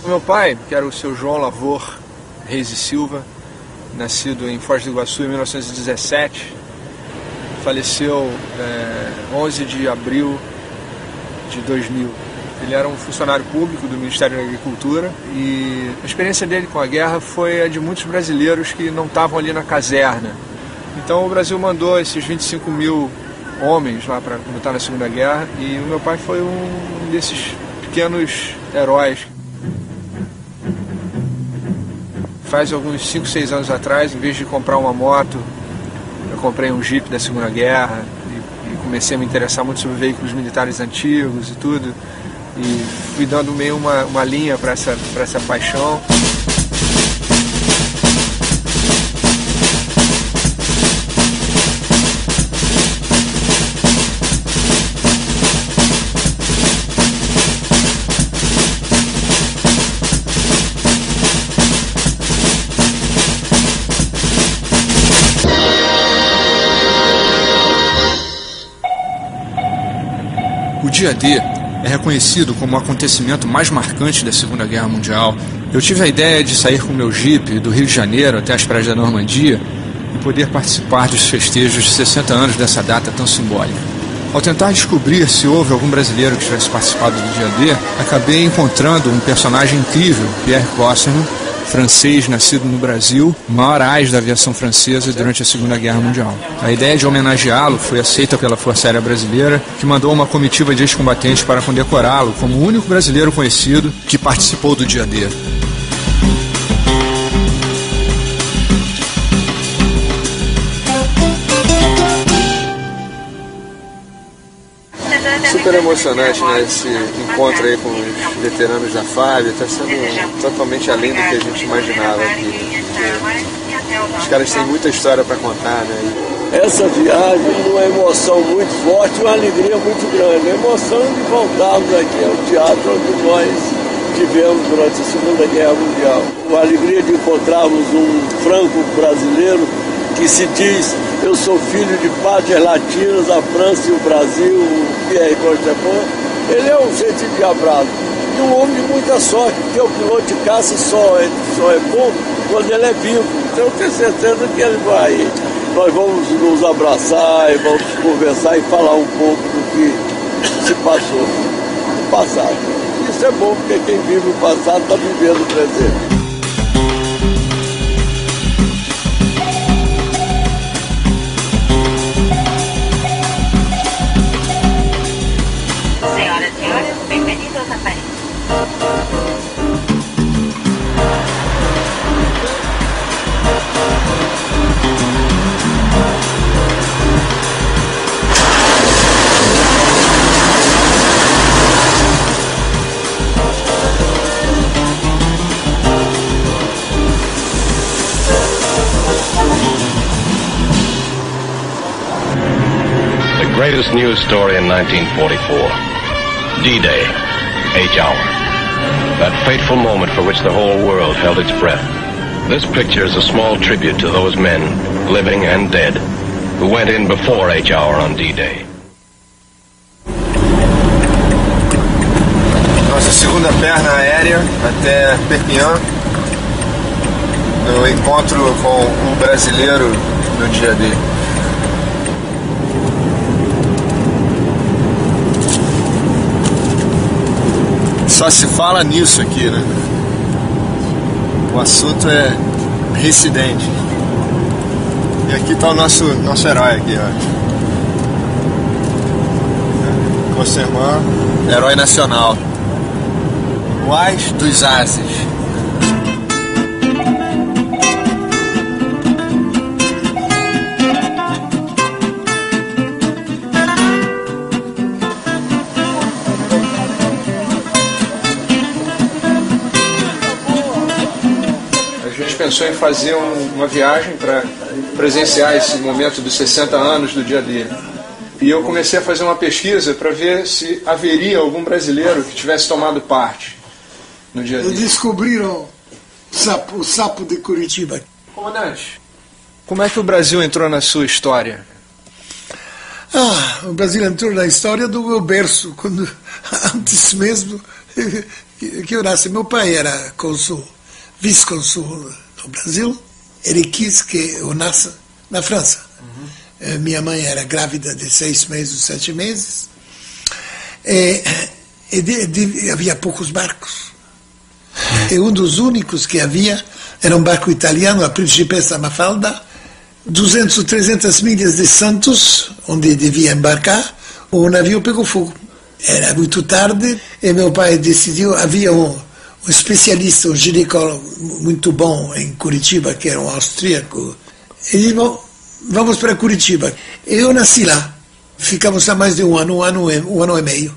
Meu pai, que era o seu João Lavor Reis e Silva, nascido em Foz do Iguaçu em 1917, faleceu 11 de abril de 2000. Ele era um funcionário público do Ministério da Agricultura e a experiência dele com a guerra foi a de muitos brasileiros que não estavam ali na caserna. Então o Brasil mandou esses 25 mil homens lá para lutar na Segunda Guerra e o meu pai foi um desses pequenos heróis. Faz alguns 5, 6 anos atrás, em vez de comprar uma moto, eu comprei um Jeep da Segunda Guerra e comecei a me interessar muito sobre veículos militares antigos e tudo. E fui dando meio uma linha para essa paixão. O Dia D é reconhecido como o acontecimento mais marcante da Segunda Guerra Mundial. Eu tive a ideia de sair com meu Jeep do Rio de Janeiro até as praias da Normandia e poder participar dos festejos de 60 anos dessa data tão simbólica. Ao tentar descobrir se houve algum brasileiro que tivesse participado do Dia D, acabei encontrando um personagem incrível, Pierre Cosserman, francês nascido no Brasil, maior ás da aviação francesa durante a Segunda Guerra Mundial. A ideia de homenageá-lo foi aceita pela Força Aérea Brasileira, que mandou uma comitiva de ex-combatentes para condecorá-lo como o único brasileiro conhecido que participou do Dia D. Super emocionante, né, esse encontro aí com os veteranos da FAB, está sendo totalmente além do que a gente imaginava aqui. Os caras têm muita história para contar, né? Essa viagem, uma emoção muito forte, uma alegria muito grande. A emoção de voltarmos aqui ao teatro onde nós tivemos durante a Segunda Guerra Mundial. A alegria de encontrarmos um franco-brasileiro que se diz: eu sou filho de pátrias latinas, a França e o Brasil, o Pierre Cosserman. Ele é um gente endiabrado e um homem de muita sorte, porque o piloto de caça só é bom quando ele é vivo. Então eu tenho certeza que ele vai. Nós vamos nos abraçar e vamos conversar e falar um pouco do que se passou no passado. Isso é bom, porque quem vive o passado está vivendo o presente. The greatest news story in 1944. D-Day, H-Hour. That fateful moment for which the whole world held its breath. This picture is a small tribute to those men, living and dead, who went in before H-Hour on D-Day. Nossa segunda perna aérea até Perpignan. no encontro com o brasileiro no dia D. Só se fala nisso aqui, né? O assunto é Residente. E aqui está o nosso herói aqui, ó. Cosserman, herói nacional. Uás dos Ases. A gente pensou em fazer uma viagem para presenciar esse momento dos 60 anos do dia D. E eu comecei a fazer uma pesquisa para ver se haveria algum brasileiro que tivesse tomado parte no dia D. Descobriram o sapo de Curitiba. Comandante, como é que o Brasil entrou na sua história? O Brasil entrou na história do meu berço, quando, antes mesmo que eu nasci. Meu pai era cônsul, vice-cônsul no Brasil. Ele quis que eu nasça na França. Minha mãe era grávida de 6 meses, 7 meses. Havia poucos barcos. E um dos únicos que havia era um barco italiano, a Principessa Mafalda, 200 ou 300 milhas de Santos, onde devia embarcar. O navio pegou fogo. Era muito tarde e meu pai decidiu, havia um especialista, um ginecólogo muito bom em Curitiba, que era um austríaco. Ele disse, vamos para Curitiba. Eu nasci lá. Ficamos lá mais de um ano e meio.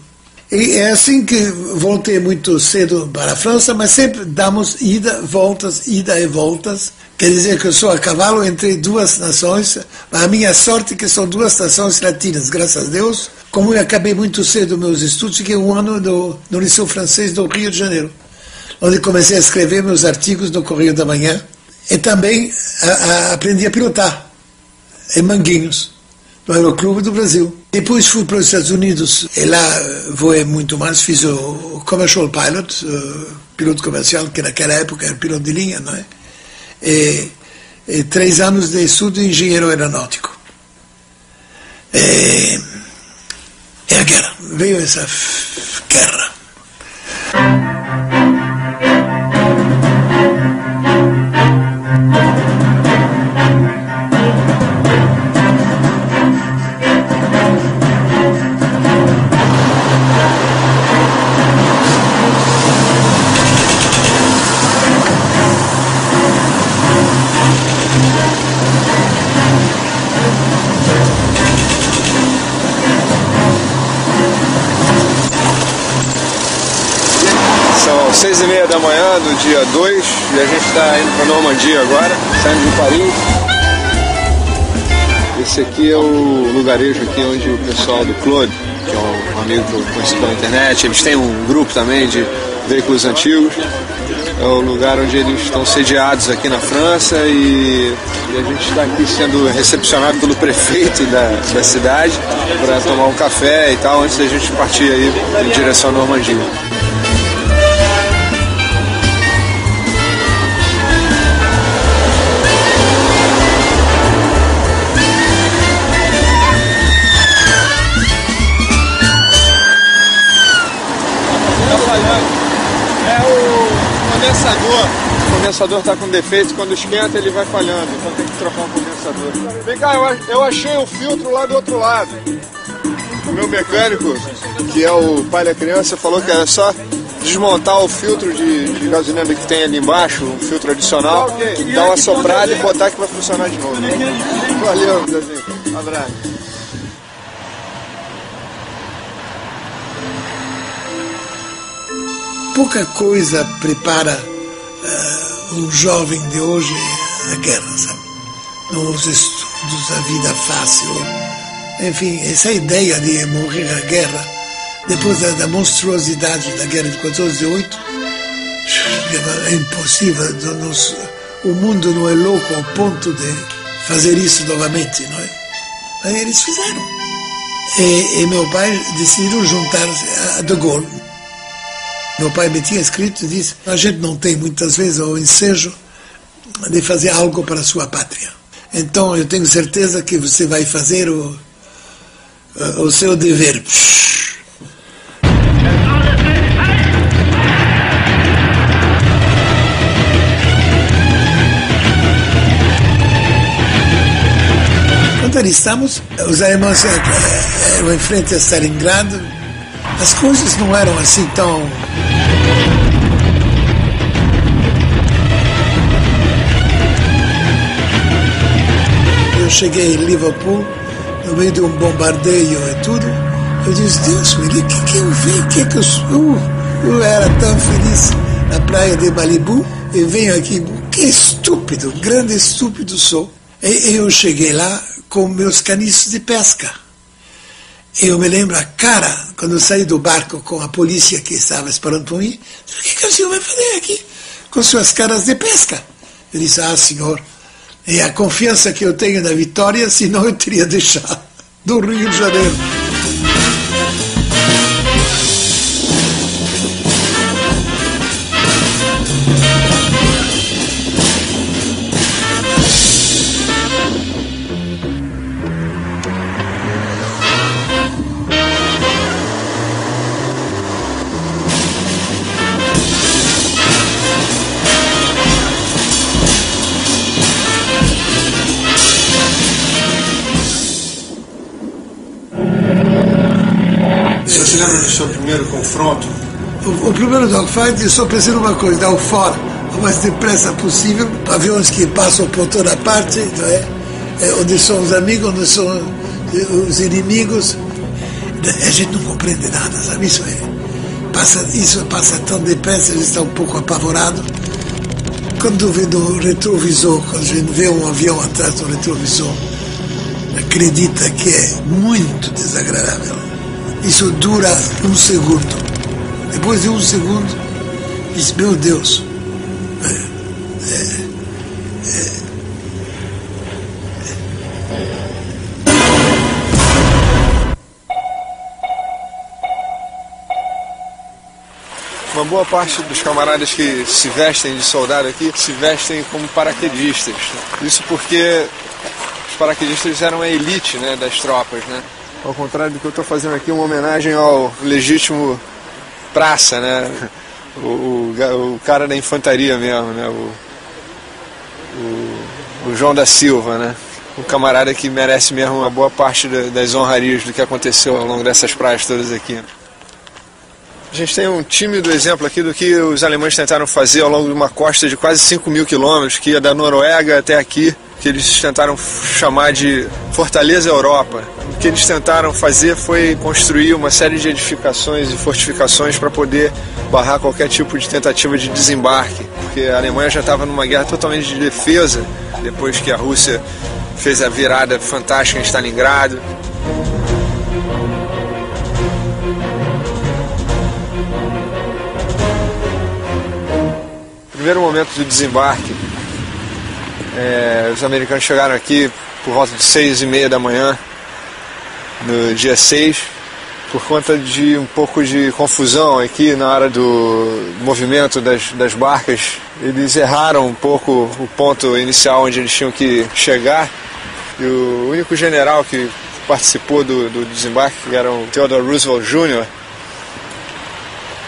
E é assim que voltei muito cedo para a França, mas sempre damos ida e voltas. Quer dizer que eu sou a cavalo entre duas nações. A minha sorte é que são duas nações latinas, graças a Deus. Como eu acabei muito cedo meus estudos, fiquei um ano no Liceu Francês do Rio de Janeiro, onde comecei a escrever meus artigos no Correio da Manhã. E também aprendi a pilotar em Manguinhos, no Aeroclube do Brasil. Depois fui para os Estados Unidos e lá voei muito mais, fiz o Commercial Pilot, piloto comercial, que naquela época era piloto de linha, não é? E 3 anos de estudo de engenheiro aeronáutico. E a guerra, veio essa guerra. São 6h30 da manhã do dia 2 e a gente está indo para Normandia agora, saindo de Paris. Esse aqui é o lugarejo aqui onde o pessoal do Claude, que é um amigo que eu conheci pela internet, eles têm um grupo também de veículos antigos. É o lugar onde eles estão sediados aqui na França e a gente está aqui sendo recepcionado pelo prefeito da cidade para tomar um café e tal, antes da gente partir aí em direção à Normandia. O condensador está com defeito, quando esquenta ele vai falhando, então tem que trocar o condensador. Vem cá, eu achei o filtro lá do outro lado. O meu mecânico, que é o pai da criança, falou que era só desmontar o filtro de gasolina que tem ali embaixo, um filtro adicional, dar uma soprada e botar que vai funcionar de novo. Valeu, Zezinho. Um abraço. Pouca coisa prepara um jovem de hoje a guerra, sabe? Nos estudos, a vida fácil. Enfim, essa ideia de morrer à guerra, depois da monstruosidade da guerra de 14-18, é impossível. O mundo não é louco ao ponto de fazer isso novamente, não é? Aí eles fizeram. E meu pai decidiu juntar-se a De Gaulle. Meu pai me tinha escrito e disse: a gente não tem muitas vezes o ensejo de fazer algo para a sua pátria. Então eu tenho certeza que você vai fazer o seu dever. Quando ali estamos, os alemães eram em frente a Stalingrado, as coisas não eram assim tão... Eu cheguei em Liverpool, no meio de um bombardeio e tudo, eu disse, Deus me livre, o que eu vi? Eu era tão feliz na praia de Malibu, e venho aqui, que estúpido, grande estúpido sou. E eu cheguei lá com meus caniços de pesca. Eu me lembro a cara, quando eu saí do barco com a polícia que estava esperando por mim, o que o senhor vai fazer aqui com suas caras de pesca? Eu disse, senhor, é a confiança que eu tenho na vitória, senão eu teria deixado do Rio de Janeiro. Você lembra do seu primeiro confronto? O primeiro dogfight, eu só pensei numa coisa, dar o fora o mais depressa possível, aviões que passam por toda parte, não é? Onde são os amigos, onde são os inimigos. A gente não compreende nada, sabe? Isso passa tão depressa, a gente está um pouco apavorado. Quando vê no retrovisor, quando a gente vê um avião atrás do retrovisor, acredita que é muito desagradável. Isso dura um segundo. Depois de um segundo, diz, meu Deus. Uma boa parte dos camaradas que se vestem de soldado aqui se vestem como paraquedistas. Isso porque os paraquedistas eram a elite, né, das tropas, né? Ao contrário do que eu estou fazendo aqui, uma homenagem ao legítimo praça, né? O cara da infantaria mesmo, né? O João da Silva, né? Um camarada que merece mesmo uma boa parte das honrarias do que aconteceu ao longo dessas praias todas aqui. A gente tem um tímido exemplo aqui do que os alemães tentaram fazer ao longo de uma costa de quase 5.000 quilômetros, que ia da Noruega até aqui, que eles tentaram chamar de Fortaleza Europa. O que eles tentaram fazer foi construir uma série de edificações e fortificações para poder barrar qualquer tipo de tentativa de desembarque, porque a Alemanha já estava numa guerra totalmente de defesa, depois que a Rússia fez a virada fantástica em Stalingrado. Primeiro momento do desembarque, os americanos chegaram aqui por volta de 6h30 da manhã, no dia 6, por conta de um pouco de confusão aqui na hora do movimento das barcas. Eles erraram um pouco o ponto inicial onde eles tinham que chegar, e o único general que participou do desembarque, que era o Theodore Roosevelt Jr.,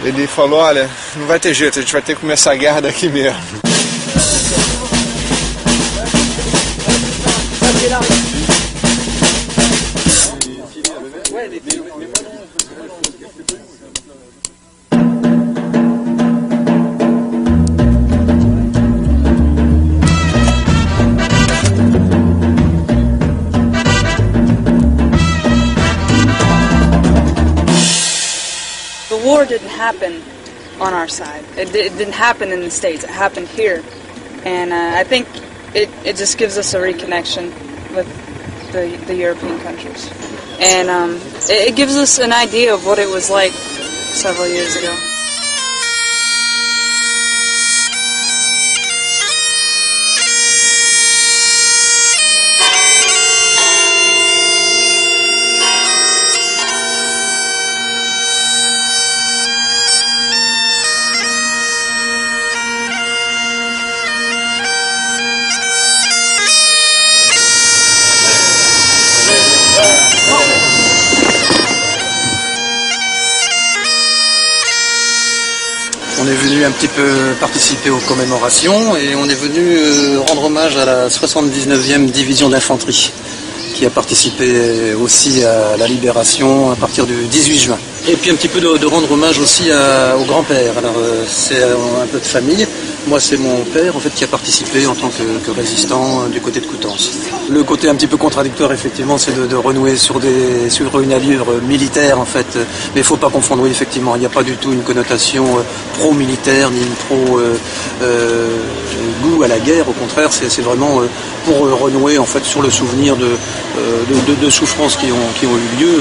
ele falou, olha, não vai ter jeito, a gente vai ter que começar a guerra daqui mesmo. The war didn't happen on our side. It didn't happen in the States. It happened here. And I think it just gives us a reconnection with the European countries. And it gives us an idea of what it was like several years ago. un petit peu participer aux commémorations et on est venu rendre hommage à la 79e division d'infanterie qui a participé aussi à la libération à partir du 18 juin. Et puis un petit peu de rendre hommage aussi au grand-père. Alors c'est un peu de famille. Moi c'est mon père en fait qui a participé en tant que résistant du côté de Coutances. Le côté un petit peu contradictoire effectivement c'est de renouer sur une allure militaire en fait. Mais il ne faut pas confondre, oui effectivement, il n'y a pas du tout une connotation pro-militaire ni une goût à la guerre. Au contraire c'est vraiment pour renouer en fait sur le souvenir de souffrances qui ont eu lieu.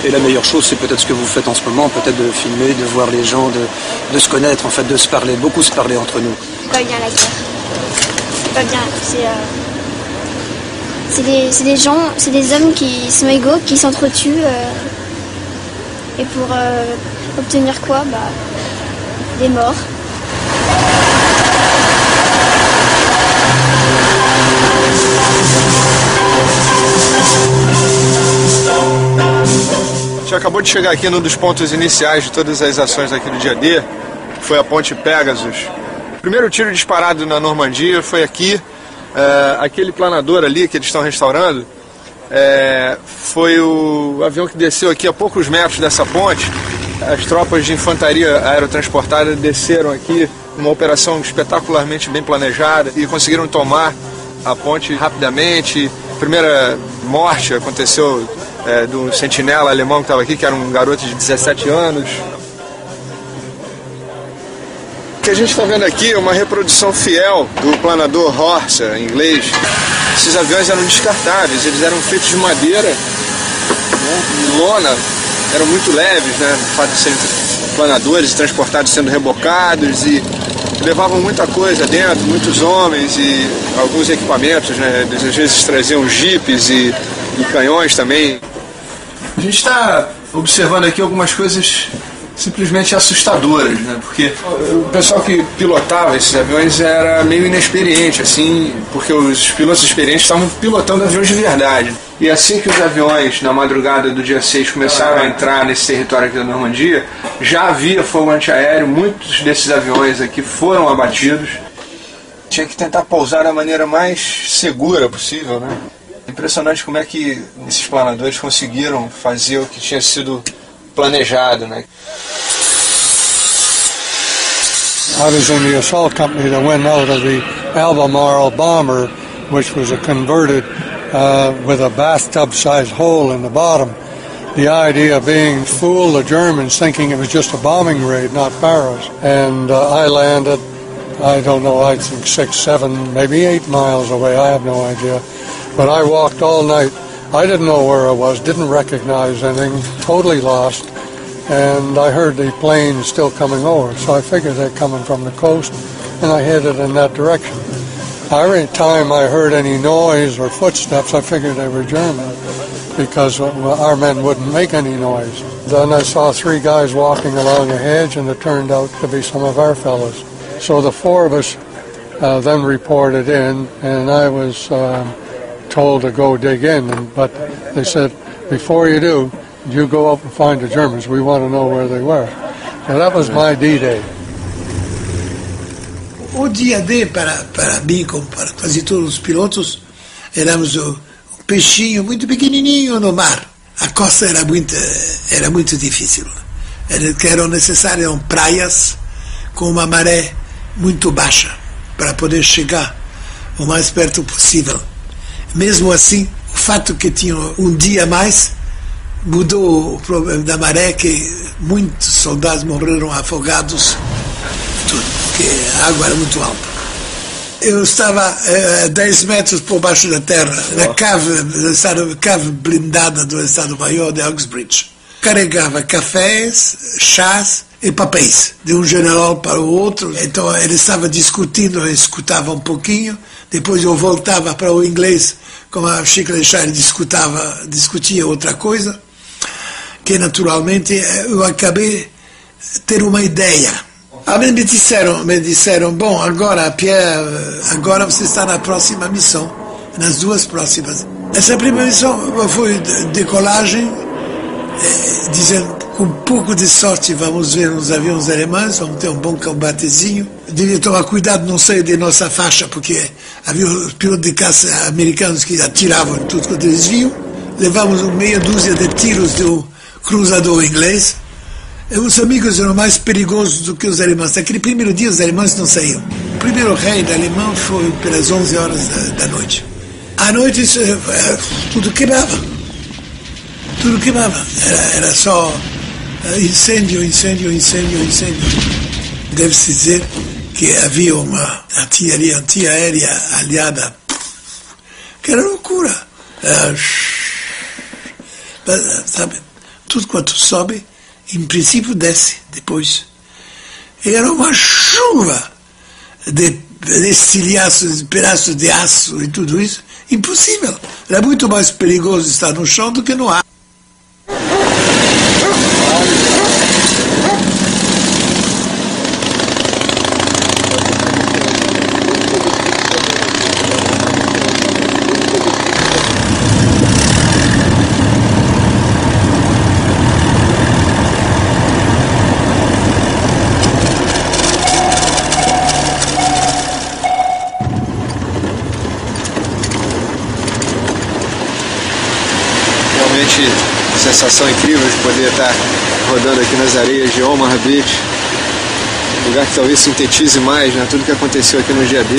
Et la meilleure chose c'est peut-être ce que vous faites en ce moment, peut-être de filmer, de voir les gens, de se connaître en fait, de se parler, beaucoup se parler entre nous. Pas bien la guerre. C'est pas bien. C'est des gens, c'est des hommes qui sont égaux, qui s'entretuent. Et pour obtenir quoi? Des morts. A gente acabou de chegar aqui num dos pontos iniciais de todas as ações aqui do dia D, que foi a Ponte Pegasus. O primeiro tiro disparado na Normandia foi aqui. Aquele planador ali que eles estão restaurando foi o avião que desceu aqui a poucos metros dessa ponte. As tropas de infantaria aerotransportada desceram aqui, uma operação espetacularmente bem planejada, e conseguiram tomar a ponte rapidamente. A primeira morte aconteceu do sentinela alemão que estava aqui, que era um garoto de 17 anos. O que a gente está vendo aqui é uma reprodução fiel do planador Horsa, em inglês. Esses aviões eram descartáveis, eles eram feitos de madeira, de lona, eram muito leves, né? O fato de serem planadores, transportados sendo rebocados, e levavam muita coisa dentro, muitos homens e alguns equipamentos, né? Às vezes traziam jipes e canhões também. A gente está observando aqui algumas coisas simplesmente assustadoras, né? Porque o pessoal que pilotava esses aviões era meio inexperiente, assim, porque os pilotos experientes estavam pilotando aviões de verdade. E assim que os aviões, na madrugada do dia 6, começaram a entrar nesse território aqui da Normandia, já havia fogo antiaéreo, muitos desses aviões aqui foram abatidos. Tinha que tentar pousar da maneira mais segura possível, né? Impressionante como é que esses planadores conseguiram fazer o que tinha sido planejado, né? I was in the assault company that went out of the Albemarle bomber, which was a converted with a bathtub-sized hole in the bottom. The idea being fool the Germans thinking it was just a bombing raid, not Barrows. And I landed, I don't know, I think 6, 7, maybe 8 miles away, I have no idea. But I walked all night. I didn't know where I was, didn't recognize anything, totally lost. And I heard the planes still coming over, so I figured they're coming from the coast, and I headed in that direction. Every time I heard any noise or footsteps, I figured they were German, because our men wouldn't make any noise. Then I saw 3 guys walking along a hedge, and it turned out to be some of our fellows. So the 4 of us then reported in, and I was told to go dig in, but they said, before you do, you go up and find the Germans. We want to know where they were. And that was my D-Day. O dia D para mim, como para quase todos os pilotos, éramos um peixinho muito pequenininho no mar. A costa era muito difícil. Eram necessárias praias com uma maré muito baixa para poder chegar o mais perto possível. Mesmo assim, o fato que tinha um dia a mais mudou o problema da maré, que muitos soldados morreram afogados, tudo, porque a água era muito alta. Eu estava a 10 metros por baixo da terra, na cave blindada do Estado-Maior de Uxbridge. Carregava cafés, chás e papéis, de um general para o outro. Então ele estava discutindo, eu escutava um pouquinho, depois eu voltava para o inglês, como a Chico Lechard discutia outra coisa, que naturalmente eu acabei ter uma ideia. Me disseram, bom, agora, Pierre, agora você está na próxima missão, nas 2 próximas. Essa primeira missão foi decolagem, dizendo Com um pouco de sorte vamos ver uns aviões alemães, vamos ter um bom combatezinho. Devia tomar cuidado não sair de nossa faixa, porque havia os pilotos de caça americanos que atiravam em tudo quanto eles viam. Levamos meia dúzia de tiros do cruzador inglês. E os amigos eram mais perigosos do que os alemães. Naquele primeiro dia os alemães não saíram. O primeiro raid alemão foi pelas 11 horas da noite. À noite tudo queimava. Tudo queimava. Era só incêndio. Deve-se dizer que havia uma artilharia antiaérea aliada, que era loucura. Sabe, tudo quanto sobe, em princípio desce depois. E era uma chuva de estilhaços, de pedaços de aço e tudo isso. Impossível. Era muito mais perigoso estar no chão do que no ar. Sensação incrível de poder estar rodando aqui nas areias de Omaha Beach, lugar que talvez sintetize mais, né, tudo que aconteceu aqui no dia D,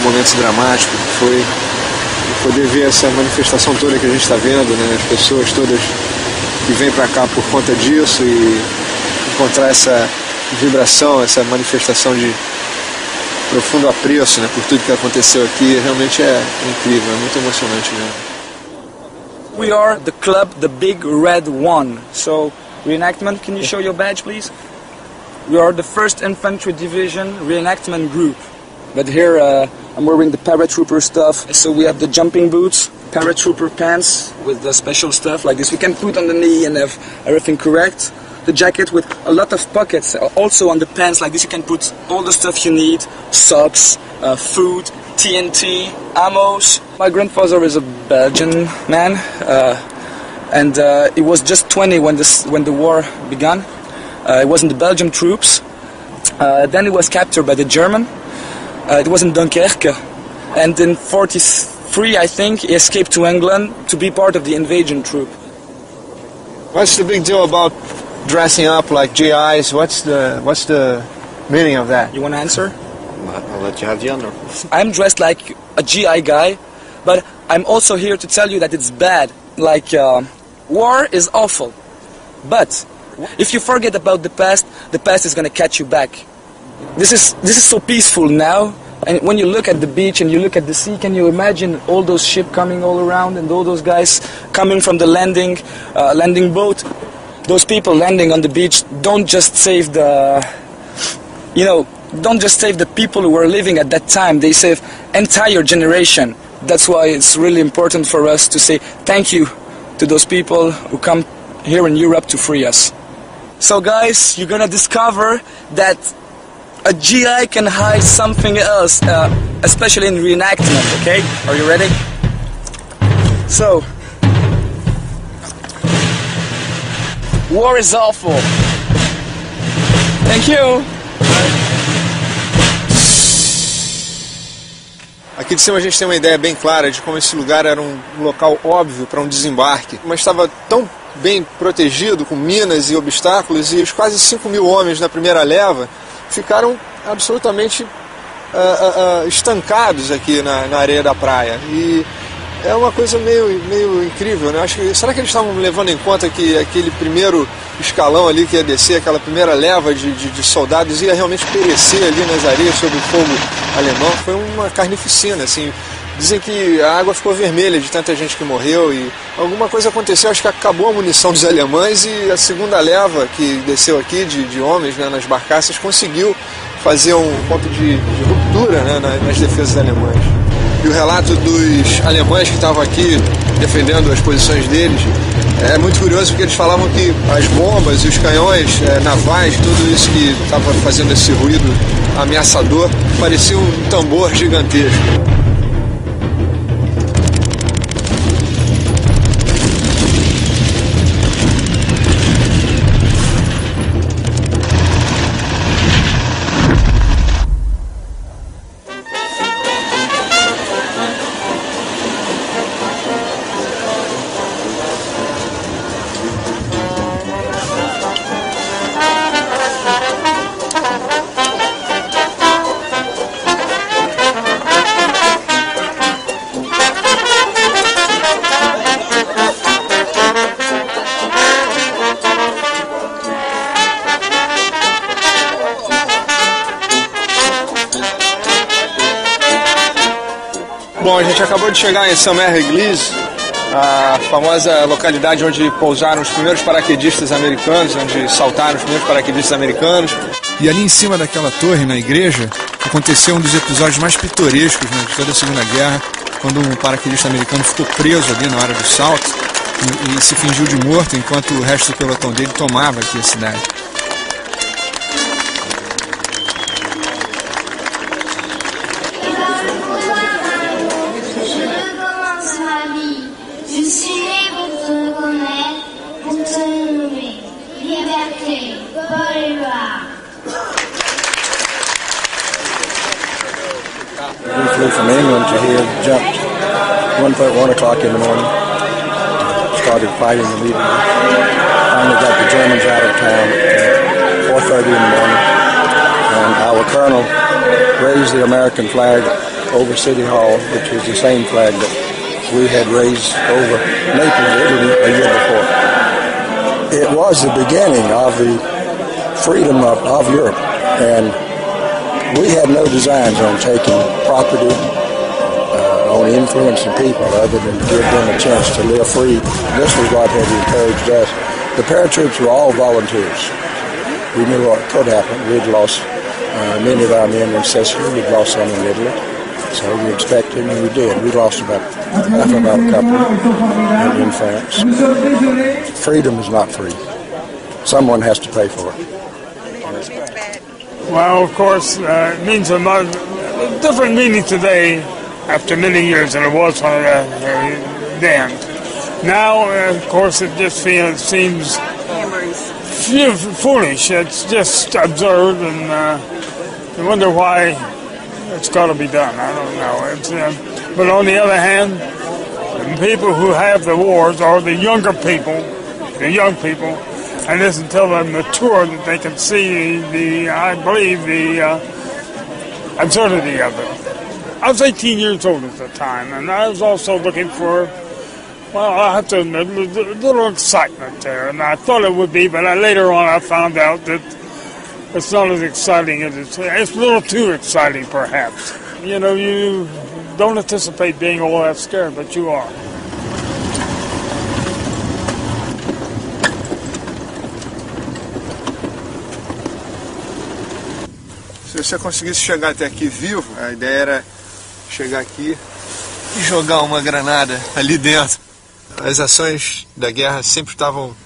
momentos dramáticos que foi, e poder ver essa manifestação toda que a gente está vendo, né, as pessoas todas que vêm para cá por conta disso e encontrar essa vibração, essa manifestação de profundo apreço, né, por tudo que aconteceu aqui, realmente é incrível, é muito emocionante mesmo. We are the club, the Big Red One. So, reenactment, can you show your badge, please? We are the 1st Infantry Division reenactment group. But here I'm wearing the paratrooper stuff. So we have the jumping boots, paratrooper pants with the special stuff like this. You can put on the knee and have everything correct. The jacket with a lot of pockets. Also on the pants like this you can put all the stuff you need. Socks, food, TNT, ammos. My grandfather is a Belgian man, and he was just 20 when the war began. He was in the Belgian troops. Then he was captured by the German. It was in Dunkirk, and in '43, I think, he escaped to England to be part of the invasion troop. What's the big deal about dressing up like GIs? What's the meaning of that? You want to answer? I'll let you have the honor. I'm dressed like a GI guy, but I'm also here to tell you that it's bad. Like, war is awful. But if you forget about the past is going to catch you back. This is so peaceful now, and when you look at the beach and you look at the sea, can you imagine all those ships coming all around and all those guys coming from the landing boat? Those people landing on the beach don't just save don't just save the people who were living at that time, they save entire generation. That's why it's really important for us to say thank you to those people who come here in Europe to free us. So guys, you're gonna discover that a GI can hide something else, especially in reenactment, okay? Are you ready? So, war is awful. Thank you. Aqui de cima a gente tem uma ideia bem clara de como esse lugar era um local óbvio para um desembarque, mas estava tão bem protegido com minas e obstáculos, e os quase 5.000 homens na primeira leva ficaram absolutamente estancados aqui na areia da praia. E é uma coisa meio incrível, né? Acho que, será que eles estavam levando em conta que aquele primeiro escalão ali que ia descer, aquela primeira leva de soldados ia realmente perecer ali nas areias sob o fogo alemão? Foi uma carnificina, assim. Dizem que a água ficou vermelha de tanta gente que morreu e alguma coisa aconteceu, acho que acabou a munição dos alemães e a segunda leva que desceu aqui de homens, né, nas barcaças conseguiu fazer um ponto de ruptura, né, nas defesas alemãs. E o relato dos alemães que estavam aqui defendendo as posições deles é muito curioso, porque eles falavam que as bombas e os canhões navais, tudo isso que estava fazendo esse ruído ameaçador, parecia um tambor gigantesco. Bom, a gente acabou de chegar em Saint-Mère-Église, a famosa localidade onde pousaram os primeiros paraquedistas americanos, onde saltaram os primeiros paraquedistas americanos. E ali em cima daquela torre, na igreja, aconteceu um dos episódios mais pitorescos, né, de toda a Segunda Guerra, quando um paraquedista americano ficou preso ali na hora do salto e se fingiu de morto enquanto o resto do pelotão dele tomava aqui a cidade. We flew from England to here, jumped 1 o'clock in the morning, started fighting immediately. Finally got the Germans out of town at 4:30 in the morning, and our colonel raised the American flag over City Hall, which was the same flag that we had raised over Naples, Italy, a year before. It was the beginning of the freedom of Europe, and we had no designs on taking property, on influencing people other than to give them a chance to live free. This was what had encouraged us. The paratroops were all volunteers. We knew what could happen. We'd lost many of our men in Sicily. We'd lost some in Italy. So we expected, and we did. We lost about half of our company in France. Freedom is not free. Someone has to pay for it. Well, of course, it means a different meaning today after many years than it was then. Now, of course, it just seems foolish. It's just absurd, and I wonder why it's got to be done. I don't know. But on the other hand, the people who have the wars are the younger people, the young people, and it's until they're mature that they can see I believe, the absurdity of it. I was 18 years old at the time, and I was also looking for, well, I have to admit, a little excitement there, and I thought it would be, but later on I found out that it's not as exciting as it's a little too exciting, perhaps. You know, you don't anticipate being all that scared, but you are. Se você conseguisse chegar até aqui vivo, a ideia era chegar aqui e jogar uma granada ali dentro. As ações da guerra sempre estavam,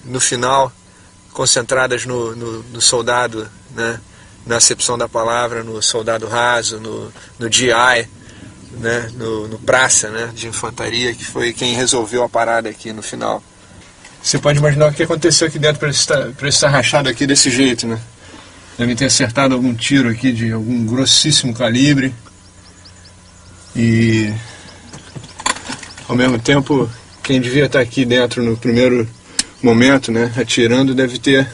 no final, concentradas no soldado, né? Na acepção da palavra, no soldado raso, no GI, né? no praça, né? De infantaria, que foi quem resolveu a parada aqui no final. Você pode imaginar o que aconteceu aqui dentro para ele estar rachado aqui desse jeito, né? Devem ter acertado algum tiro aqui de algum grossíssimo calibre. E, ao mesmo tempo, quem devia estar aqui dentro no primeiro momento, né, atirando, deve ter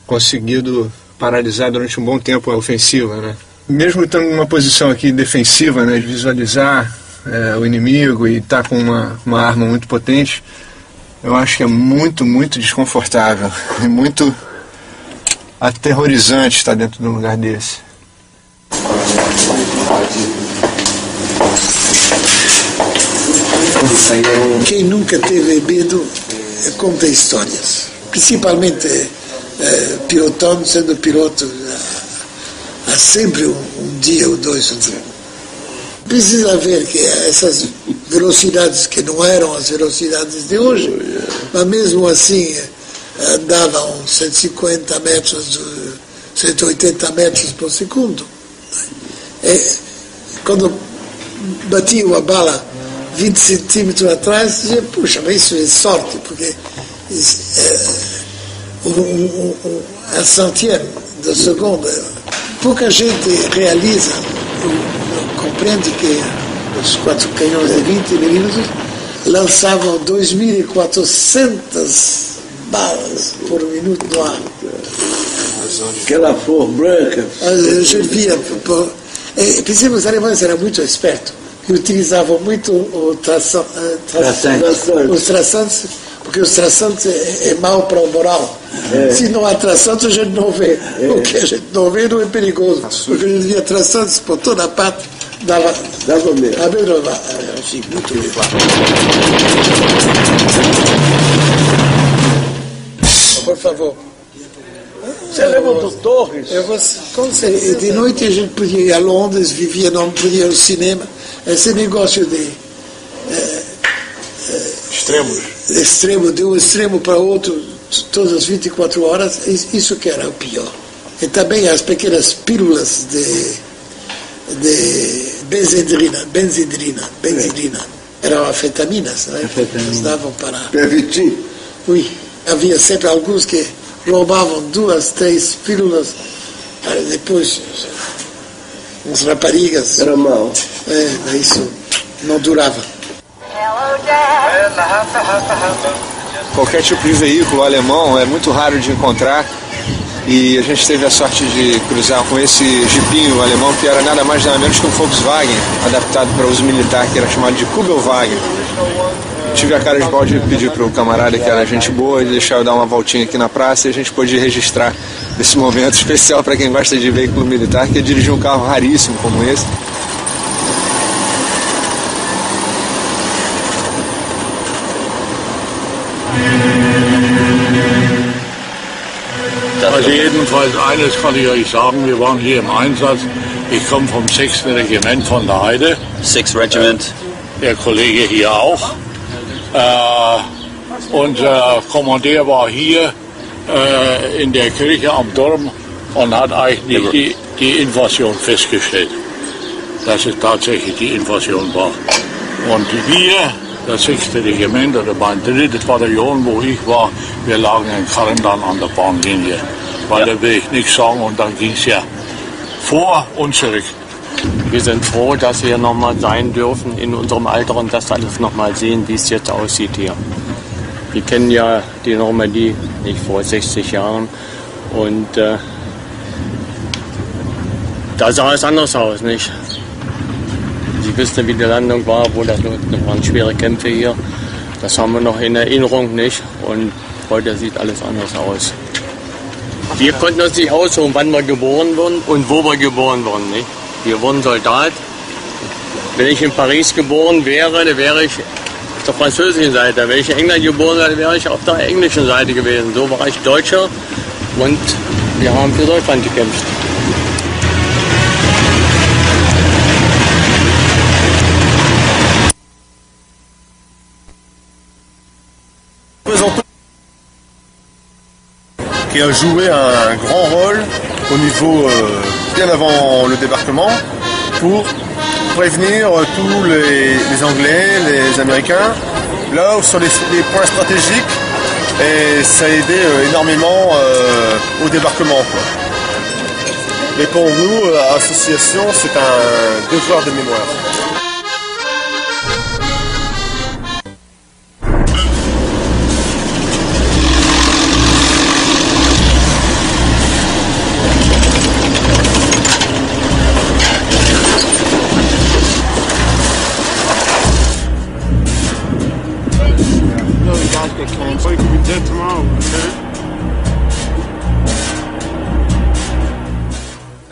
conseguido paralisar durante um bom tempo a ofensiva, né? Mesmo estando numa posição aqui defensiva, né, de visualizar o inimigo e estar com uma arma muito potente, eu acho que é muito, muito desconfortável e muito aterrorizante estar dentro de um lugar desse. Quem nunca teve medo conta histórias, principalmente pilotando, sendo piloto há sempre um dia ou dois ou três. Precisa ver que essas velocidades que não eram as velocidades de hoje, mas mesmo assim andava uns 150 metros, 180 metros por segundo. Quando batia uma bala 20 centímetros atrás, dizia, puxa, mas isso é sorte, porque a centième de segundo, pouca gente realiza, compreende que os 4 canhões de 20 milímetros lançavam 2.400 balas por minuto no ar. Aquela flor branca. Je via. Pensei os alemães eram muito espertos, que utilizavam muito os traçantes, porque os traçantes é mau para o moral. Se não há traçantes, a gente não vê. O que a gente não vê não é perigoso, porque a gente via traçantes por toda a parte. Dava mesmo. Aveva sì, muito bem. Por favor. Você lembra do Torres? De noite a gente podia ir a Londres, vivia, não podia ir ao cinema. Esse negócio de extremo, de um extremo para outro, todas as 24 horas, isso que era o pior. E também as pequenas pílulas de benzidrina. Eram anfetaminas, né? Eles davam para... Pervitin? Oui. Havia sempre alguns que roubavam 2, 3 pílulas, depois uns raparigas. Era mal. Isso não durava. Qualquer tipo de veículo alemão é muito raro de encontrar, e a gente teve a sorte de cruzar com esse jipinho alemão que era nada mais nada menos que um Volkswagen adaptado para uso militar, que era chamado de Kubelwagen. Tive a cara de pau de pedir para o camarada, que era gente boa, de deixar eu dar uma voltinha aqui na praça, e a gente pôde registrar esse momento especial para quem gosta de veículo militar, que é dirigir um carro raríssimo como esse. Also jedenfalls eines kann ich euch sagen, wir waren hier im Einsatz. Ich komme vom 6. Regiment von der Heide. 6th Regiment. Der Kollege hier auch. Unser Kommandeur war hier in der Kirche am Turm und hat eigentlich die Invasion festgestellt, dass es tatsächlich die Invasion war. Und wir, das 6. Regiment oder mein 3. Bataillon, wo ich war, wir lagen in Karren dann an der Bahnlinie. Weiter will ich nichts sagen, und dann ging es ja vor und zurück. Wir sind froh, dass wir nochmal sein dürfen in unserem Alter und das alles nochmal sehen, wie es jetzt aussieht hier. Wir kennen ja die Normandie nicht vor 60 Jahren und da sah es anders aus, nicht? Sie wissen, wie die Landung war, wo das waren schwere Kämpfe hier. Das haben wir noch in Erinnerung, nicht? Und heute sieht alles anders aus. Wir konnten uns nicht aussuchen, wann wir geboren wurden und wo wir geboren wurden, nicht? Wir wurden Soldat. Wenn ich in Paris geboren wäre, dann wäre ich auf der französischen Seite. Wenn ich in England geboren wäre, wäre ich auf der englischen Seite gewesen. So war ich Deutscher und wir haben für Deutschland gekämpft. Qui a joué un grand rôle au niveau, bien avant le débarquement, pour prévenir tous les Anglais, les Américains, là sur les points stratégiques, et ça a aidé énormément au débarquement, quoi. Mais pour nous, association, c'est un devoir de mémoire.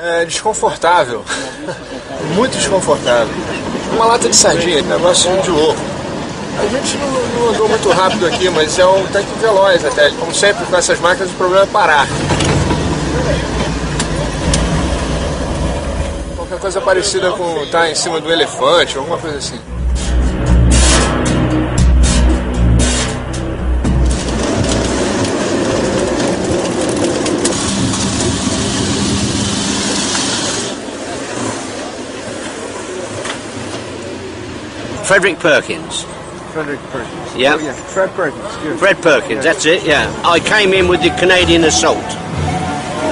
É desconfortável, muito desconfortável. Uma lata de sardinha, negócio de louco. A gente não andou muito rápido aqui, mas é um tanque veloz até. Como sempre com essas máquinas, o problema é parar. Qualquer coisa parecida com estar em cima do elefante, alguma coisa assim. Frederick Perkins. Frederick Perkins. Yeah. Oh, yeah. Fred Perkins. Good. Fred Perkins, that's it, yeah. I came in with the Canadian Assault.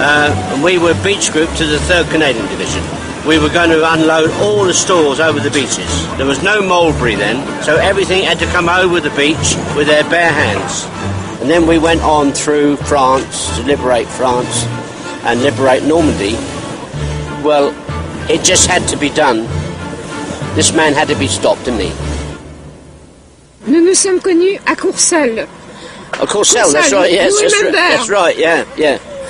And we were beach group to the 3rd Canadian Division. We were going to unload all the stores over the beaches. There was no Mulberry then, so everything had to come over the beach with their bare hands. And then we went on through France to liberate France and liberate Normandy. Well, it just had to be done. This man had to be stopped, didn't he? Nous nous sommes connus à Courseulles. Oh, Courseulles, that's right, yes. That's right, yeah.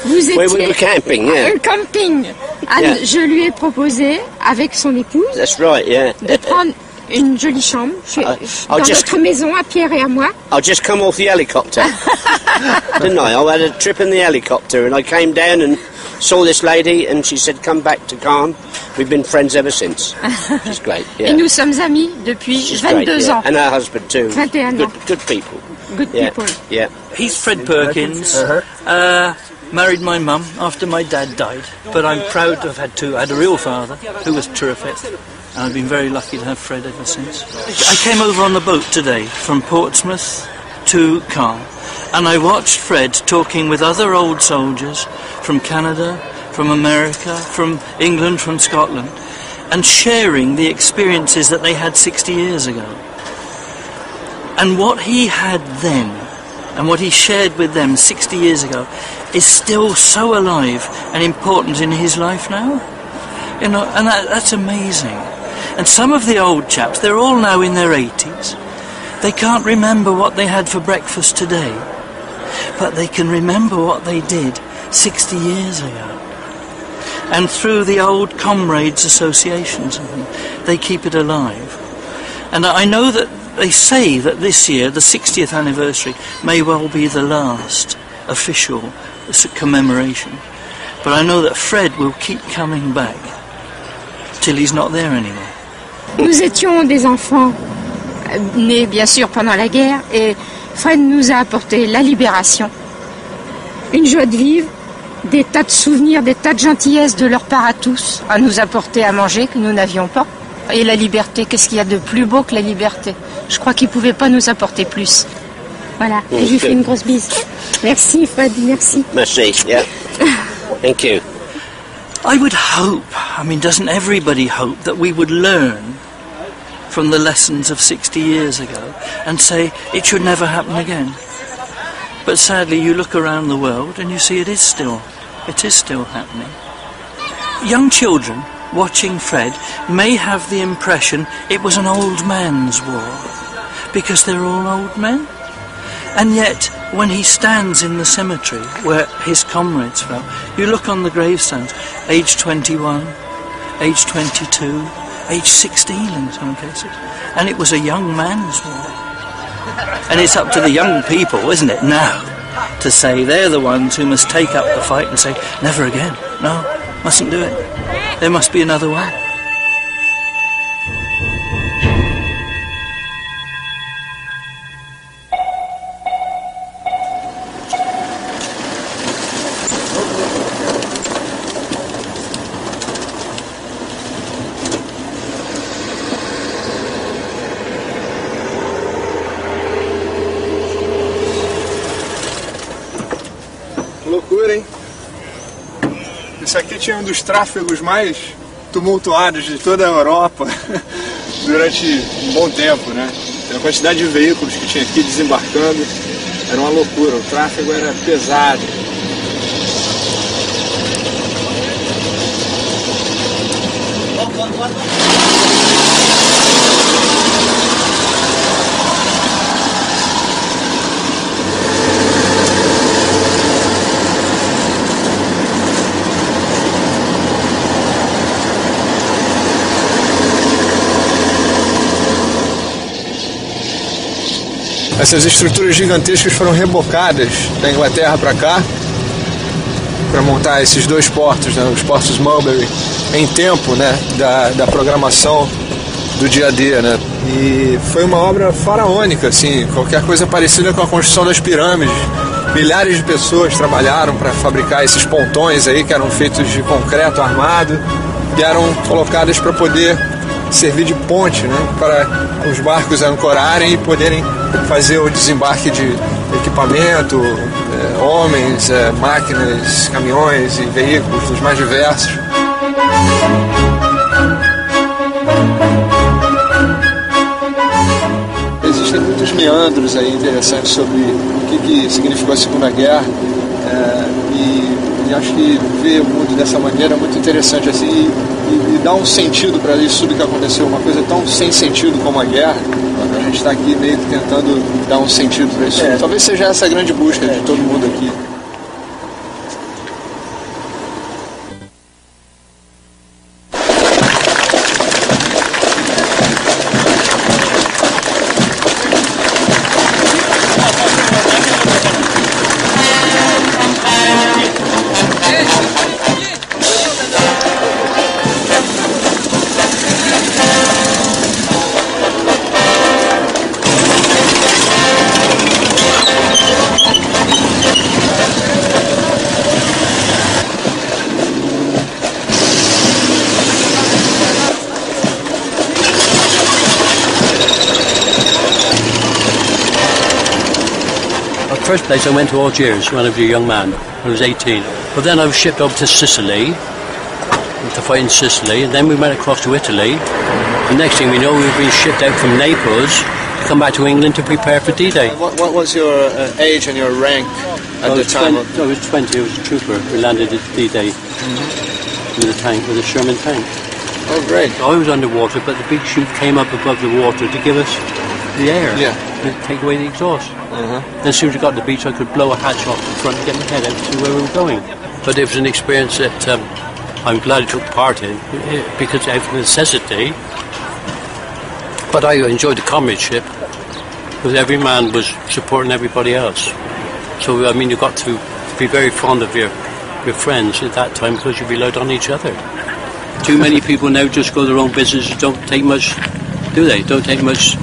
Vous étiez we were camping, yeah. Camping. Anne, je lui ai proposé, avec son épouse, That's right, yeah. de prendre une jolie chambre dans notre maison, à Pierre et à moi. I just come off the helicopter, didn't I? I had a trip in the helicopter and I came down and saw this lady and she said, come back to Caen. We've been friends ever since. She's great, yeah. Et nous sommes amis depuis She's 22 great, yeah. ans. And her husband too. 21 ans. Good people. Good Yeah, people. yeah. He's Fred Perkins. Married my mum after my dad died, but I'm proud to have had two. I had a real father who was terrific, and I've been very lucky to have Fred ever since. I came over on the boat today from Portsmouth to Caen, and I watched Fred talking with other old soldiers from Canada, from America, from England, from Scotland, and sharing the experiences that they had 60 years ago. And what he had then, and what he shared with them 60 years ago, is still so alive and important in his life now. You know, and that's amazing. And some of the old chaps, they're all now in their 80s. They can't remember what they had for breakfast today, but they can remember what they did 60 years ago. And through the old comrades associations, they keep it alive. And I know that they say that this year, the 60th anniversary, may well be the last official commemoration. But I know that Fred will keep coming back till he's not there anymore. Nous étions des enfants nés bien sûr pendant la guerre et Fred nous a apporté la libération, une joie de vivre, des tas de souvenirs, des tas de gentillesses de leur part à tous, à nous apporter à manger que nous n'avions pas. Et la liberté, qu'est-ce qu'il y a de plus beau que la liberté? Je crois qu'il ne pouvait pas nous apporter plus. Voilà, et je lui fais une grosse bise. Merci Fred, merci. Merci, yeah. Thank you. I would hope, I mean, doesn't everybody hope that we would learn from the lessons of 60 years ago and say it should never happen again? But sadly, you look around the world and you see it is still happening. Young children watching Fred may have the impression it was an old man's war, because they're all old men. And yet, when he stands in the cemetery where his comrades fell, you look on the gravestones, age 21, age 22, age 16 in some cases, and it was a young man's war. And it's up to the young people, isn't it, now, to say they're the ones who must take up the fight and say, never again, no, mustn't do it. There must be another way. Loucura, hein? Isso aqui tinha um dos tráfegos mais tumultuados de toda a Europa durante um bom tempo, né? A quantidade de veículos que tinha aqui desembarcando era uma loucura, o tráfego era pesado. Essas estruturas gigantescas foram rebocadas da Inglaterra para cá para montar esses dois portos, né, os portos Mulberry, em tempo, né, da programação do dia a dia, né? E foi uma obra faraônica, assim, qualquer coisa parecida com a construção das pirâmides. Milhares de pessoas trabalharam para fabricar esses pontões aí que eram feitos de concreto armado e eram colocadas para poder servir de ponte, né, para os barcos ancorarem e poderem fazer o desembarque de equipamento, homens, máquinas, caminhões e veículos dos mais diversos. Existem muitos meandros aí interessantes sobre o que significou a Segunda Guerra e acho que ver o mundo dessa maneira é muito interessante assim e dá um sentido para isso tudo que aconteceu, uma coisa tão sem sentido como a guerra. A gente está aqui meio que tentando dar um sentido para isso. Talvez seja essa a grande busca de todo mundo aqui. first place, I went to Algiers when I was a young man, when I was 18. But then I was shipped over to Sicily, to fight in Sicily, and then we went across to Italy. The next thing we know, we were being shipped out from Naples to come back to England to prepare for D-Day. What was your age and your rank at the time? I was 20, I was a trooper. We landed at D-Day with a tank, with a Sherman tank. Oh, great. So I was underwater, but the big chute came up above the water to give us the air. Yeah. To take away the exhaust. Then as soon as we got to the beach, I could blow a hatch off the front and get my head out to see where we were going. But it was an experience that I'm glad I took part in, because out of necessity. But I enjoyed the comradeship, because every man was supporting everybody else. So, I mean, you got to be very fond of your friends at that time, because you relied on each other. Too many people now just go their own business, don't take much, do they? Don't take much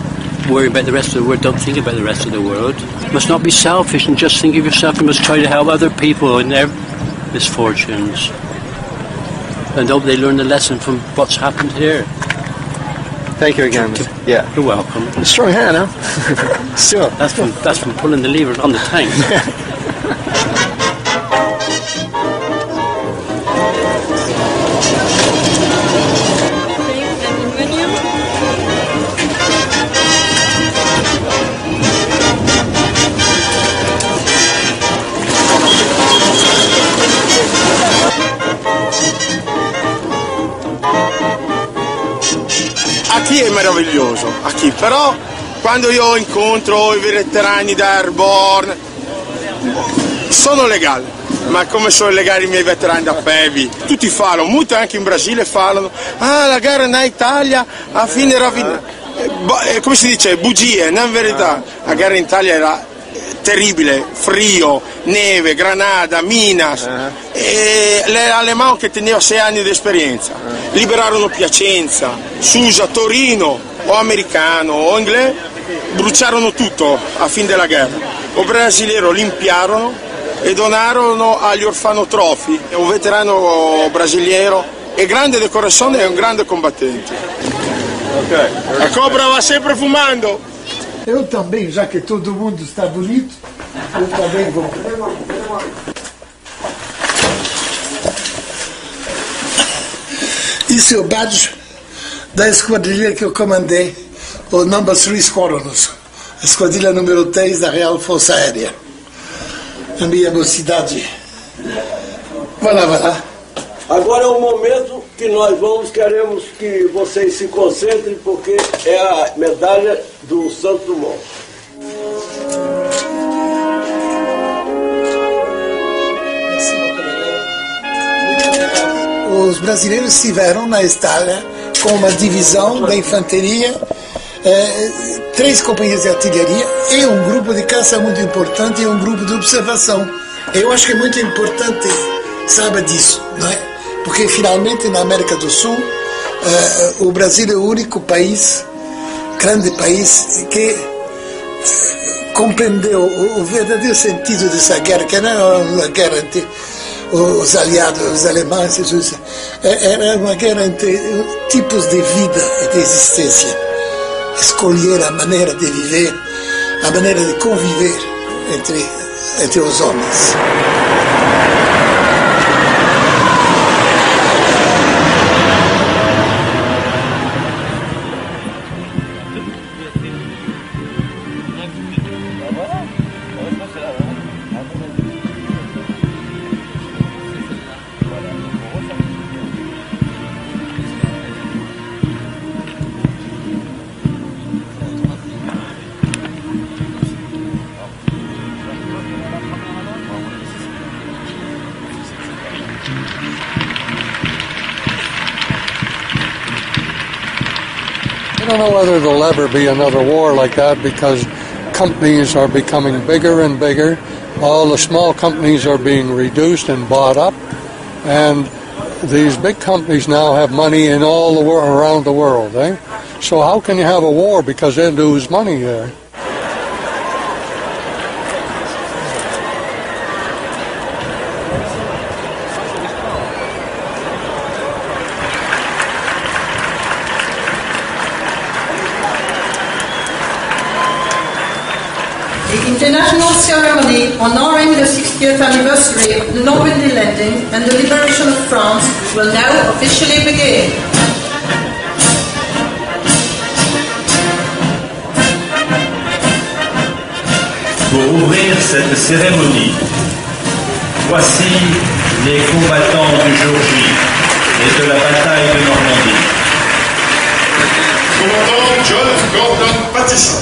worry about the rest of the world, don't think about the rest of the world. You must not be selfish and just think of yourself. You must try to help other people in their misfortunes. And hope they learn the lesson from what's happened here. Thank you again. Yeah. You're welcome. A strong hand, huh? Sure. That's from pulling the lever on the tank. Aqui è meraviglioso, aqui, però quando io incontro i veterani da Airborne sono legali, ma come sono legali i miei veterani da PEVI? Tutti parlano, molti anche in Brasile parlano, la guerra in Italia a fine come si dice, bugie, non è verità, la guerra in Italia era terribile, frio, neve, Granada, Minas, e l'Alemão che teneva 6 anni di esperienza, liberarono Piacenza, Susa, Torino, o americano o inglese, bruciarono tutto a fine della guerra. O brasileiro limpiarono e donarono agli orfanotrofi, un veterano brasileiro, e grande decorazione e un grande combattente. A cobra va sempre fumando. Eu também, já que todo mundo está bonito, eu também vou. Isso é o badge da esquadrilha que eu comandei, o Number 3 Squadrons, a esquadrilha número 3 da Real Força Aérea, na minha mocidade. Vai lá. Agora é o momento que nós queremos que vocês se concentrem, porque é a medalha do Santos Dumont. Os brasileiros estiveram na Itália com uma divisão da infantaria, 3 companhias de artilharia e um grupo de caça muito importante e um grupo de observação. Eu acho que é muito importante saber disso, não é? Porque finalmente na América do Sul o Brasil é o único país, grande país, que compreendeu o verdadeiro sentido dessa guerra, que não era uma guerra entre os aliados, os alemães, era uma guerra entre tipos de vida e de existência. Escolher a maneira de viver, a maneira de conviver entre os homens. I don't know whether there'll ever be another war like that, because companies are becoming bigger and bigger. All the small companies are being reduced and bought up, and these big companies now have money in all the around the world. So how can you have a war, because they lose money there? the international ceremony honoring the 60th anniversary of the Normandy landing and the liberation of France will now officially begin. Pour ouvrir cette cérémonie, voici les combattants du jour J et de la bataille de Normandie. Commandant John Gordon Pattison,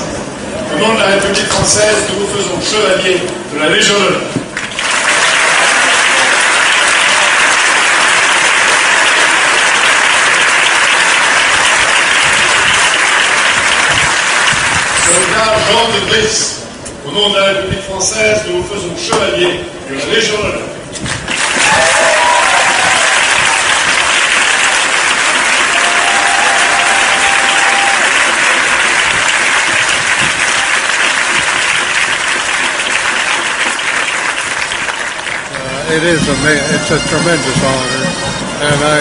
au nom de la République française, nous vous faisons chevalier de la Légion d'honneur. Soldat Jean de Brice, au nom de la République française, nous vous faisons chevalier de la Légion d'honneur. It's a tremendous honor, and I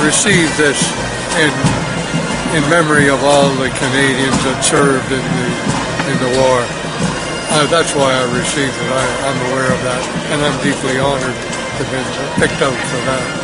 received this in memory of all the Canadians that served in the war. That's why I received it. I'm aware of that, and I'm deeply honored to have been picked out for that.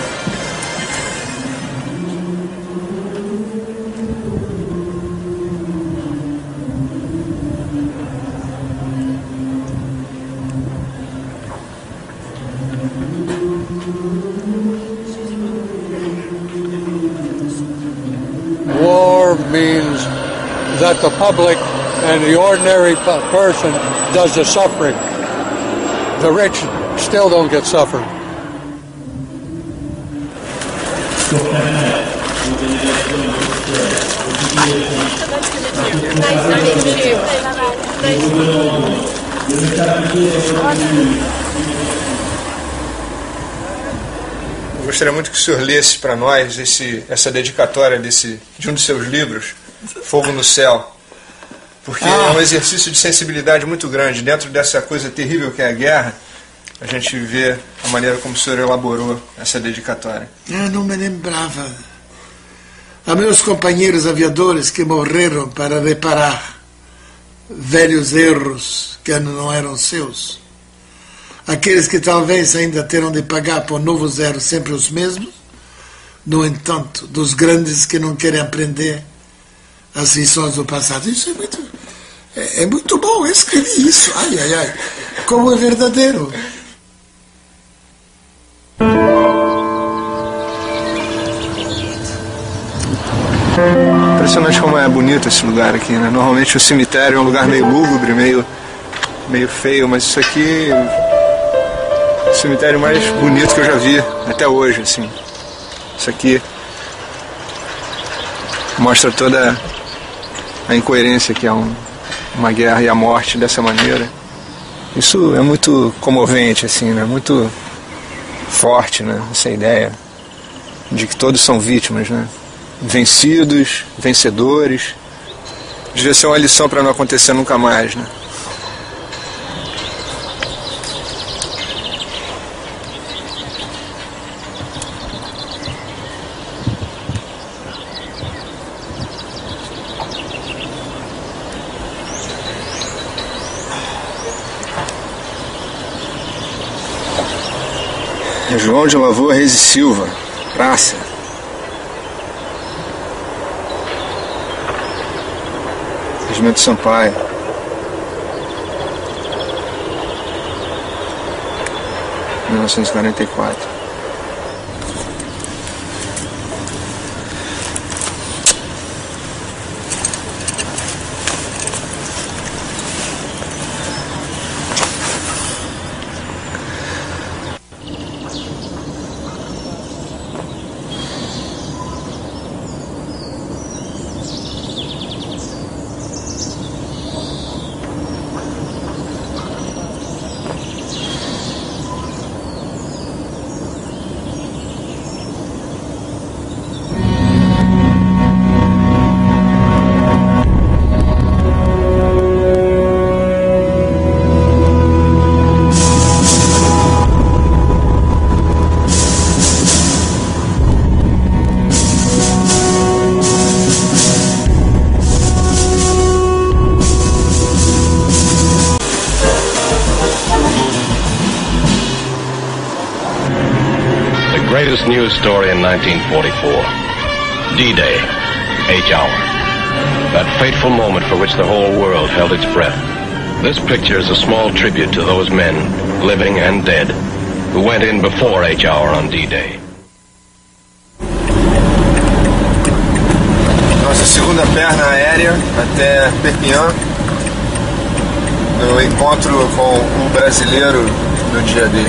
War means that the public and the ordinary person does the suffering. The rich still don't get suffering. Eu gostaria muito que o senhor lesse para nós essa dedicatória de um dos seus livros, Fogo no Céu, porque é um exercício de sensibilidade muito grande. Dentro dessa coisa terrível que é a guerra, a gente vê a maneira como o senhor elaborou essa dedicatória. Eu não me lembrava. A meus companheiros aviadores que morreram para reparar velhos erros que não eram seus. Aqueles que talvez ainda terão de pagar por novos erros sempre os mesmos. No entanto, dos grandes que não querem aprender as lições do passado. Isso é muito bom. Eu escrevi isso. Ai, ai, ai. Como é verdadeiro. Impressionante como é bonito esse lugar aqui, né? Normalmente o cemitério é um lugar meio lúgubre, meio feio, mas isso aqui é o cemitério mais bonito que eu já vi até hoje, assim. Isso aqui mostra toda a incoerência que é uma guerra e a morte dessa maneira. Isso é muito comovente, assim, né? Muito forte, né? Essa ideia de que todos são vítimas, né? Vencidos, vencedores. Devia ser uma lição para não acontecer nunca mais, né? João de Lavoura Reis e Silva, praça. Regimento Sampaio. 1944. news story in 1944. D-Day, H-hour. That fateful moment for which the whole world held its breath. This picture is a small tribute to those men, living and dead, who went in before H-hour on D-Day. Nossa segunda perna aérea até Perpignan, no encontro com um brasileiro no dia D.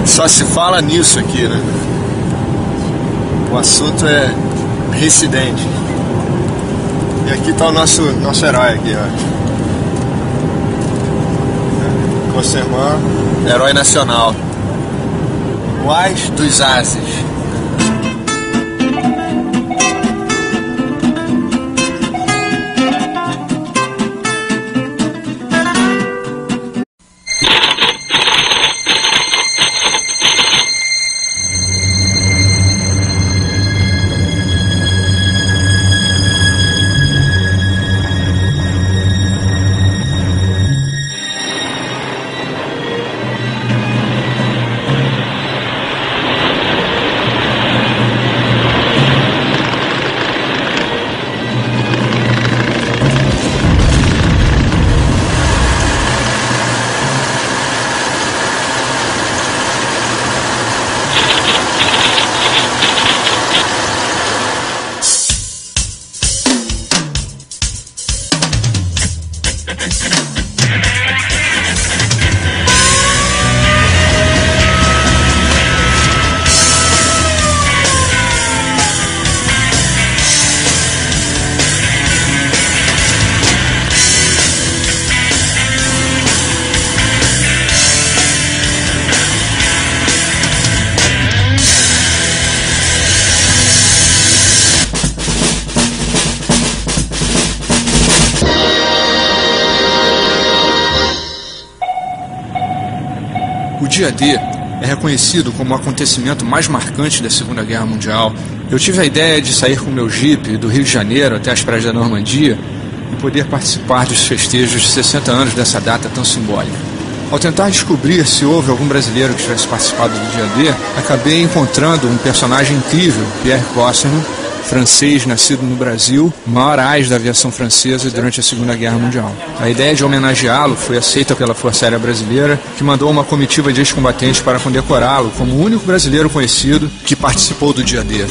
Só se fala nisso aqui, né? O assunto é Residente. E aqui está o nosso herói aqui, ó. Conserman, herói nacional. Uás dos Ases. O dia D é reconhecido como o acontecimento mais marcante da Segunda Guerra Mundial. Eu tive a ideia de sair com meu Jeep do Rio de Janeiro até as praias da Normandia e poder participar dos festejos de 60 anos dessa data tão simbólica. Ao tentar descobrir se houve algum brasileiro que tivesse participado do dia D, acabei encontrando um personagem incrível, Pierre Cosserman, francês nascido no Brasil, maior ás da aviação francesa durante a Segunda Guerra Mundial. A ideia de homenageá-lo foi aceita pela Força Aérea Brasileira, que mandou uma comitiva de ex-combatentes para condecorá-lo como o único brasileiro conhecido que participou do dia D.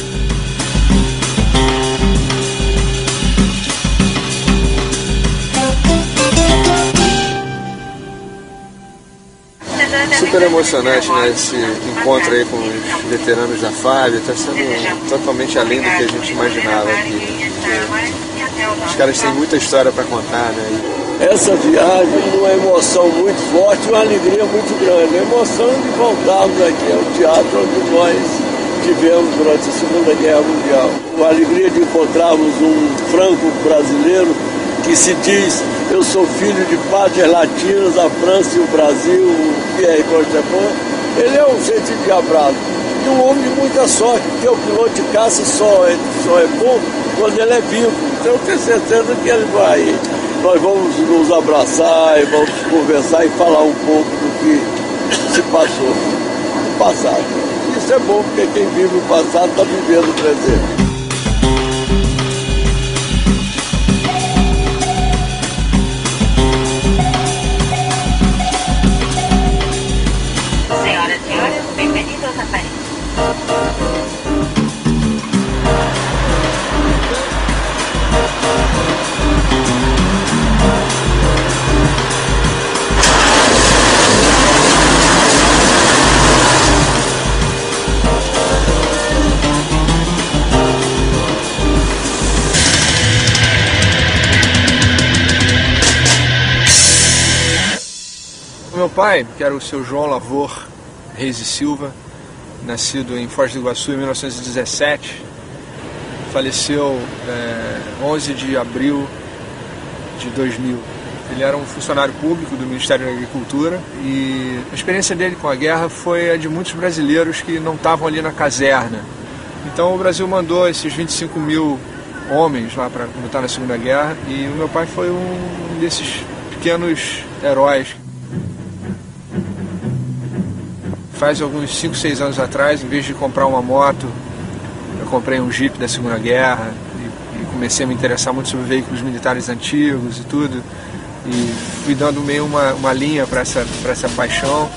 Super emocionante, né, esse encontro aí com os veteranos da FAB, está sendo totalmente além do que a gente imaginava aqui. Os caras têm muita história para contar, né? Essa viagem é uma emoção muito forte, uma alegria muito grande. A emoção de voltarmos aqui ao teatro onde nós tivemos durante a Segunda Guerra Mundial. A alegria de encontrarmos um franco-brasileiro que se diz: eu sou filho de pátrias latinas, a França e o Brasil, o Pierre Cosserman. Ele é um gente de abraço e um homem de muita sorte, porque o piloto de caça só é bom quando ele é vivo. Então eu tenho certeza que ele vai. Nós vamos nos abraçar e vamos conversar e falar um pouco do que se passou no passado. Isso é bom, porque quem vive o passado está vivendo o presente. Meu pai, que era o seu João Lavor Reis e Silva, nascido em Foz do Iguaçu em 1917, faleceu 11 de abril de 2000. Ele era um funcionário público do Ministério da Agricultura e a experiência dele com a guerra foi a de muitos brasileiros que não estavam ali na caserna. Então o Brasil mandou esses 25 mil homens lá para lutar na Segunda Guerra e o meu pai foi um desses pequenos heróis. Faz alguns 5, 6 anos atrás, em vez de comprar uma moto, eu comprei um Jeep da Segunda Guerra e comecei a me interessar muito sobre veículos militares antigos e tudo. E fui dando meio uma linha para essa paixão.